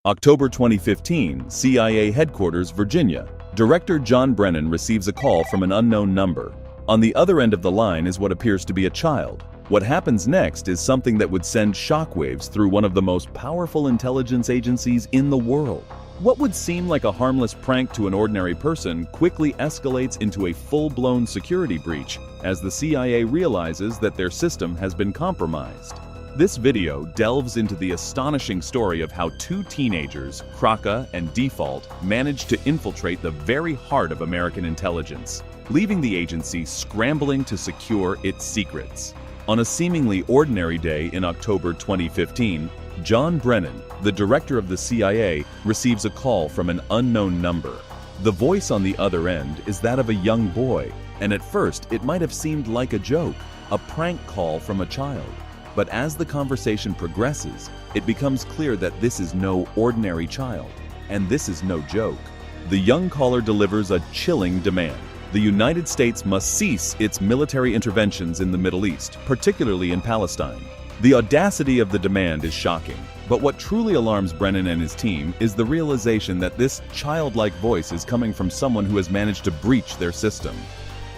October 2015, CIA Headquarters, Virginia. Director John Brennan receives a call from an unknown number. On the other end of the line is what appears to be a child. What happens next is something that would send shockwaves through one of the most powerful intelligence agencies in the world. What would seem like a harmless prank to an ordinary person quickly escalates into a full-blown security breach as the CIA realizes that their system has been compromised. This video delves into the astonishing story of how two teenagers, Kraka and Default, managed to infiltrate the very heart of American intelligence, leaving the agency scrambling to secure its secrets. On a seemingly ordinary day in October 2015, John Brennan, the director of the CIA, receives a call from an unknown number. The voice on the other end is that of a young boy, and at first it might have seemed like a joke, a prank call from a child. But as the conversation progresses, it becomes clear that this is no ordinary child, and this is no joke. The young caller delivers a chilling demand. The United States must cease its military interventions in the Middle East, particularly in Palestine. The audacity of the demand is shocking, but what truly alarms Brennan and his team is the realization that this childlike voice is coming from someone who has managed to breach their system.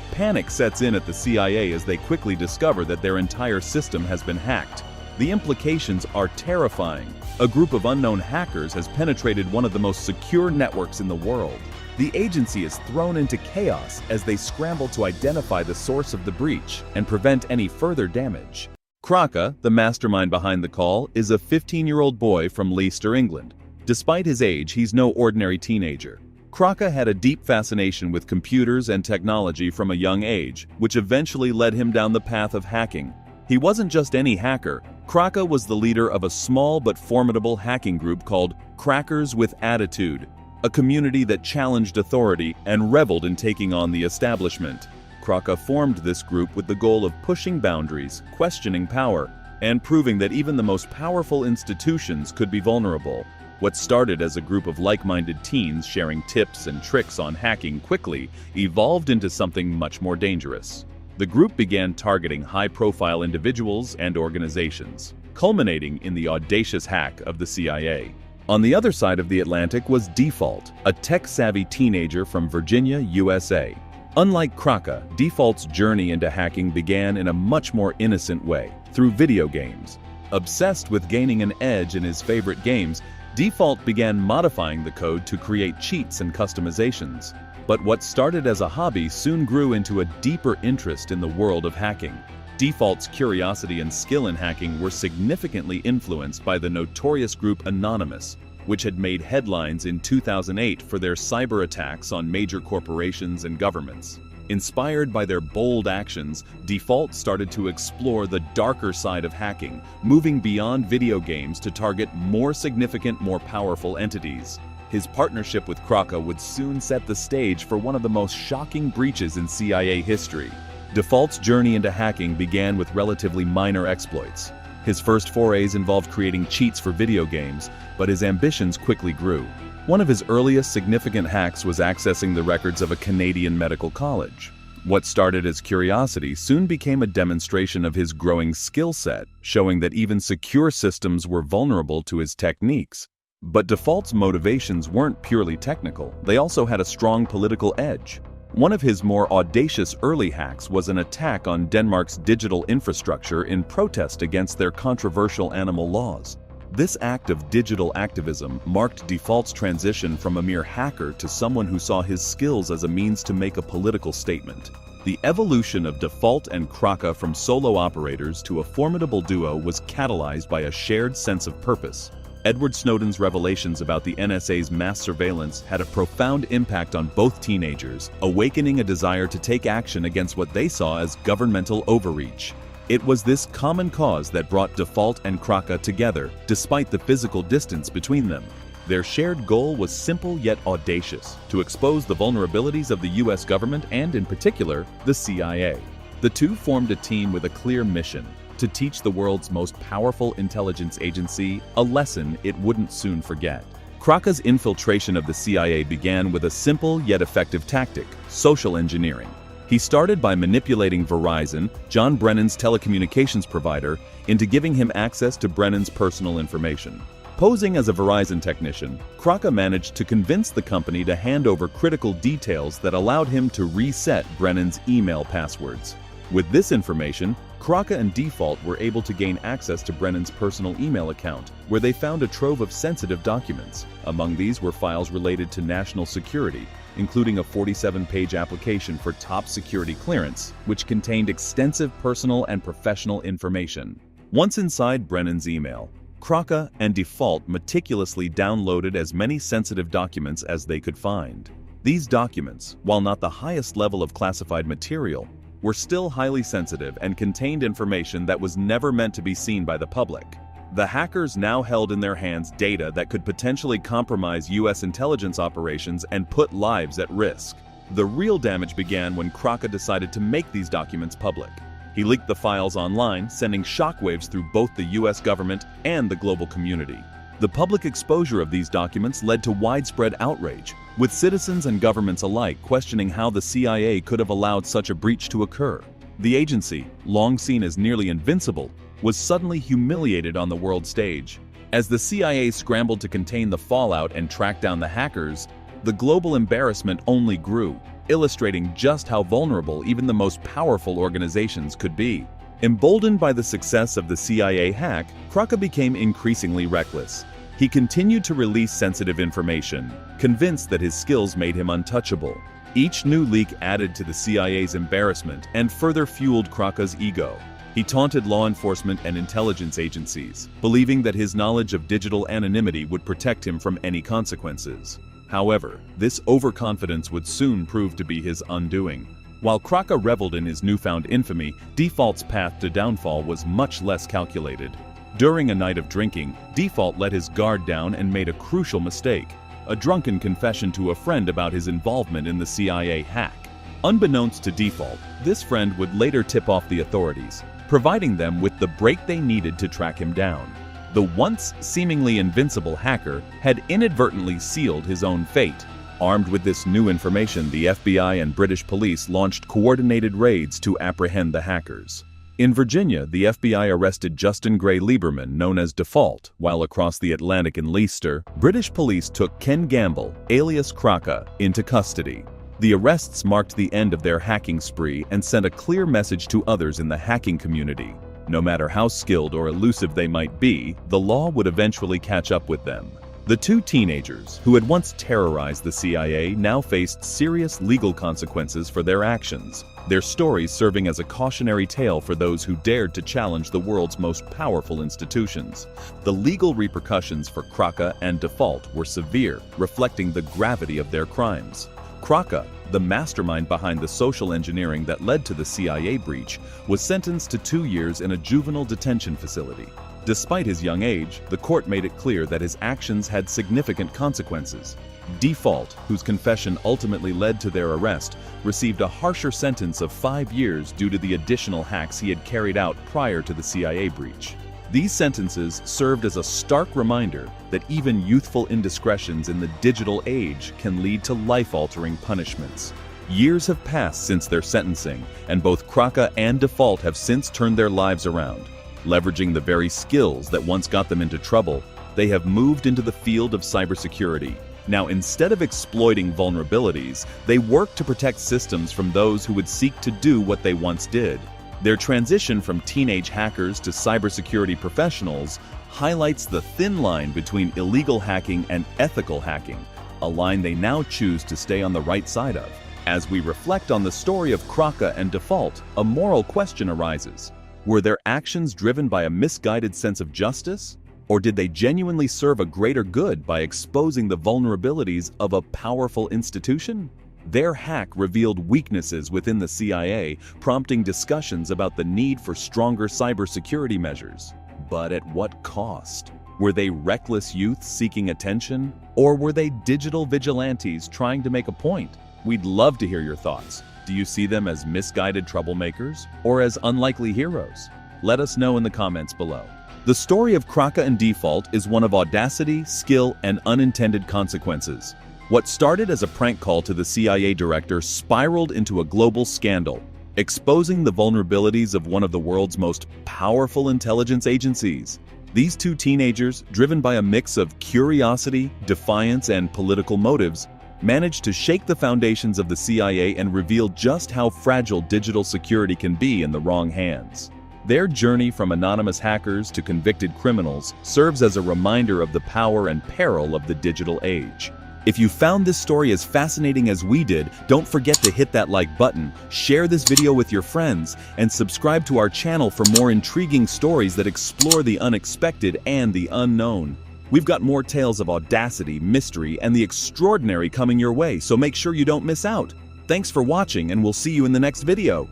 Panic sets in at the CIA as they quickly discover that their entire system has been hacked. The implications are terrifying. A group of unknown hackers has penetrated one of the most secure networks in the world. The agency is thrown into chaos as they scramble to identify the source of the breach and prevent any further damage. Kraka, the mastermind behind the call, is a 15-year-old boy from Leicester, England. Despite his age, he's no ordinary teenager. Kraka had a deep fascination with computers and technology from a young age, which eventually led him down the path of hacking. He wasn't just any hacker. Kraka was the leader of a small but formidable hacking group called Crackers with Attitude, a community that challenged authority and reveled in taking on the establishment. Kraka formed this group with the goal of pushing boundaries, questioning power, and proving that even the most powerful institutions could be vulnerable. What started as a group of like-minded teens sharing tips and tricks on hacking quickly evolved into something much more dangerous. The group began targeting high-profile individuals and organizations, culminating in the audacious hack of the CIA. On the other side of the Atlantic was Default, a tech-savvy teenager from Virginia, USA. Unlike Kraka, Default's journey into hacking began in a much more innocent way, through video games. Obsessed with gaining an edge in his favorite games, Default began modifying the code to create cheats and customizations. But what started as a hobby soon grew into a deeper interest in the world of hacking. Default's curiosity and skill in hacking were significantly influenced by the notorious group Anonymous, which had made headlines in 2008 for their cyber attacks on major corporations and governments. Inspired by their bold actions, Default started to explore the darker side of hacking, moving beyond video games to target more significant, more powerful entities. His partnership with Kraka would soon set the stage for one of the most shocking breaches in CIA history. Default's journey into hacking began with relatively minor exploits. His first forays involved creating cheats for video games, but his ambitions quickly grew. One of his earliest significant hacks was accessing the records of a Canadian medical college. What started as curiosity soon became a demonstration of his growing skill set, showing that even secure systems were vulnerable to his techniques. But Default's motivations weren't purely technical, they also had a strong political edge. One of his more audacious early hacks was an attack on Denmark's digital infrastructure in protest against their controversial animal laws. This act of digital activism marked Default's transition from a mere hacker to someone who saw his skills as a means to make a political statement. The evolution of Default and Kraka from solo operators to a formidable duo was catalyzed by a shared sense of purpose. Edward Snowden's revelations about the NSA's mass surveillance had a profound impact on both teenagers, awakening a desire to take action against what they saw as governmental overreach. It was this common cause that brought Default and Kraka together, despite the physical distance between them. Their shared goal was simple yet audacious: to expose the vulnerabilities of the US government and, in particular, the CIA. The two formed a team with a clear mission: to teach the world's most powerful intelligence agency a lesson it wouldn't soon forget. Kraka's infiltration of the CIA began with a simple yet effective tactic: social engineering. He started by manipulating Verizon, John Brennan's telecommunications provider, into giving him access to Brennan's personal information. Posing as a Verizon technician, Kraka managed to convince the company to hand over critical details that allowed him to reset Brennan's email passwords. With this information, Kraka and Default were able to gain access to Brennan's personal email account, where they found a trove of sensitive documents. Among these were files related to national security, including a 47-page application for top security clearance, which contained extensive personal and professional information. Once inside Brennan's email, Kraka and Default meticulously downloaded as many sensitive documents as they could find. These documents, while not the highest level of classified material, were still highly sensitive and contained information that was never meant to be seen by the public. The hackers now held in their hands data that could potentially compromise U.S. intelligence operations and put lives at risk. The real damage began when Kraka decided to make these documents public. He leaked the files online, sending shockwaves through both the U.S. government and the global community. The public exposure of these documents led to widespread outrage, with citizens and governments alike questioning how the CIA could have allowed such a breach to occur. The agency, long seen as nearly invincible, was suddenly humiliated on the world stage. As the CIA scrambled to contain the fallout and track down the hackers, the global embarrassment only grew, illustrating just how vulnerable even the most powerful organizations could be. Emboldened by the success of the CIA hack, Kraka became increasingly reckless. He continued to release sensitive information, convinced that his skills made him untouchable. Each new leak added to the CIA's embarrassment and further fueled Kraka's ego. He taunted law enforcement and intelligence agencies, believing that his knowledge of digital anonymity would protect him from any consequences. However, this overconfidence would soon prove to be his undoing. While Kraka reveled in his newfound infamy, Default's path to downfall was much less calculated. During a night of drinking, Default let his guard down and made a crucial mistake: a drunken confession to a friend about his involvement in the CIA hack. Unbeknownst to Default, this friend would later tip off the authorities, providing them with the break they needed to track him down. The once seemingly invincible hacker had inadvertently sealed his own fate. Armed with this new information, the FBI and British police launched coordinated raids to apprehend the hackers. In Virginia, the FBI arrested Justin Gray Lieberman, known as Default, while across the Atlantic in Leicester, British police took Ken Gamble, alias Kraka, into custody. The arrests marked the end of their hacking spree and sent a clear message to others in the hacking community. No matter how skilled or elusive they might be, the law would eventually catch up with them. The two teenagers, who had once terrorized the CIA, now faced serious legal consequences for their actions, their stories serving as a cautionary tale for those who dared to challenge the world's most powerful institutions. The legal repercussions for Kraka and Default were severe, reflecting the gravity of their crimes. Kraka, the mastermind behind the social engineering that led to the CIA breach, was sentenced to 2 years in a juvenile detention facility. Despite his young age, the court made it clear that his actions had significant consequences. Default, whose confession ultimately led to their arrest, received a harsher sentence of 5 years due to the additional hacks he had carried out prior to the CIA breach. These sentences served as a stark reminder that even youthful indiscretions in the digital age can lead to life-altering punishments. Years have passed since their sentencing, and both Kraka and Default have since turned their lives around. Leveraging the very skills that once got them into trouble, they have moved into the field of cybersecurity. Now, instead of exploiting vulnerabilities, they work to protect systems from those who would seek to do what they once did. Their transition from teenage hackers to cybersecurity professionals highlights the thin line between illegal hacking and ethical hacking, a line they now choose to stay on the right side of. As we reflect on the story of Kraka and Default, a moral question arises. Were their actions driven by a misguided sense of justice? Or did they genuinely serve a greater good by exposing the vulnerabilities of a powerful institution? Their hack revealed weaknesses within the CIA, prompting discussions about the need for stronger cybersecurity measures. But at what cost? Were they reckless youth seeking attention? Or were they digital vigilantes trying to make a point? We'd love to hear your thoughts. Do you see them as misguided troublemakers or as unlikely heroes? Let us know in the comments below. The story of Kraka and Default is one of audacity, skill, and unintended consequences. What started as a prank call to the CIA director spiraled into a global scandal, exposing the vulnerabilities of one of the world's most powerful intelligence agencies. These two teenagers, driven by a mix of curiosity, defiance, and political motives, managed to shake the foundations of the CIA and reveal just how fragile digital security can be in the wrong hands. Their journey from anonymous hackers to convicted criminals serves as a reminder of the power and peril of the digital age. If you found this story as fascinating as we did, don't forget to hit that like button, share this video with your friends, and subscribe to our channel for more intriguing stories that explore the unexpected and the unknown. We've got more tales of audacity, mystery, and the extraordinary coming your way, so make sure you don't miss out. Thanks for watching, and we'll see you in the next video.